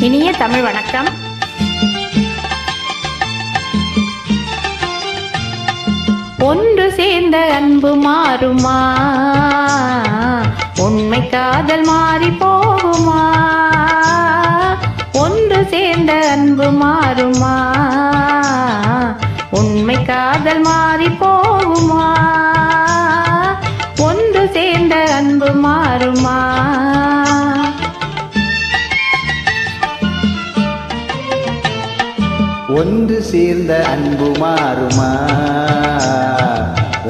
இனிய தமிழ் வணக்கம். ஒன்று சேர்ந்த அன்பு மாறுமா? உண்மை காதல் மாறி போகுமா? ஒன்று சேர்ந்த அன்பு மாறுமா? உண்மை காதல் மாறி போகுமா? ஒன்று சேர்ந்த அன்பு மாறுமா? ஒன்று சேர்ந்த அன்பு மாறுமா?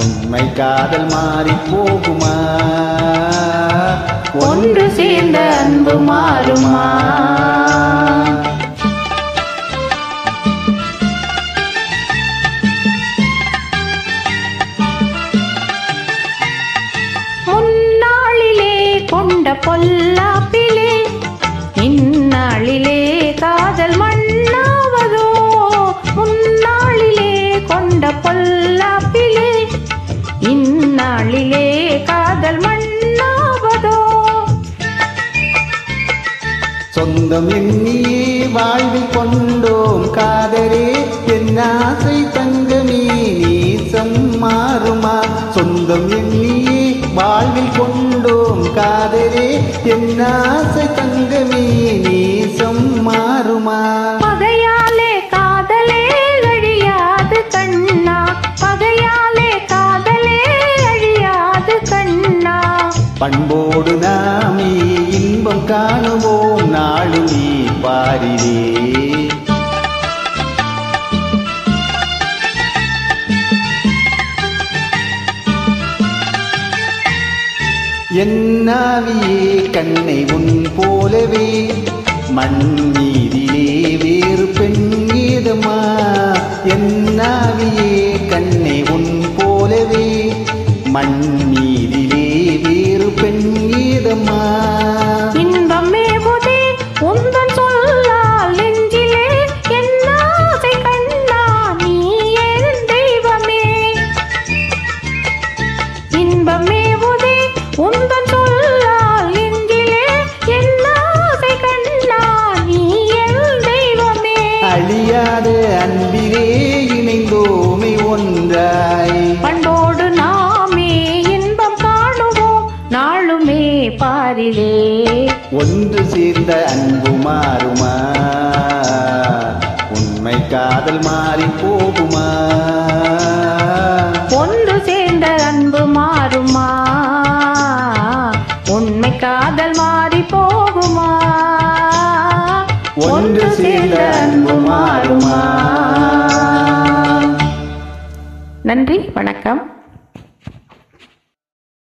உண்மை காதல் மாறி போகுமா? ஒன்று சேர்ந்த அன்பு மாறுமா? முன்னாளிலே கொண்ட பொல்லாப்பிலே இந்நாளிலே காதல் மண்ணாவதோ? முன்னாளிலே கொண்ட பொல்லாப்பிலே இந்நாளிலே காதல் மண்ணாவதோ? சொந்தம் எண்ணியே வாழ்வில் கொண்டோம் காதலே, என் ஆசை தங்கமே நேசம் மாறுமா? சொந்தம் எண்ணியே வாழ்வில் கொண்டோம் காதலே, என் ஆசை தங்கமே நேசம் மாறுமா? பகையாலே காதலே அழியாது கண்ணா, பகையாலே காதலே அழியாது கண்ணா. பண்போடு நாமே இன்பம் காணுவோம் நாளுமே பாரிலே. என்னாவியே கண்ணை உன் போலவே மண் மீதிலே வேறு பெண் ஏதம்மா? என்னாவியே கண்ணை உன் போலவே மண் மீதிலே வேறு பெண் ஏதம்மா? இன்பமே புதே உந்தன் சொல்லால் நெஞ்சிலே என் ஆசை கண்ணா, நீ என் தெய்வமே. இன்பமே புதே உந்தன் சொல்லால் நெஞ்சிலே என் ஆசை கண்ணா, நீ என் தெய்வமே. அழியாத அன்பிலே இணைந்தோமை ஒன்றாய், பண்டோடு நாமே இன்பம் காணுவோம் நாளுமே பாரிலே. ஒன்று சேர்ந்த அன்பு மாறுமா? உண்மை காதல் மாறி போகுமா? ஒன்று சேர்ந்த அன்பு மாறுமா? உண்மை காதல் மாறி போகுமா? ஒன்று சேர்ந்த அன்பு மாறுமா? நன்றி, வணக்கம்.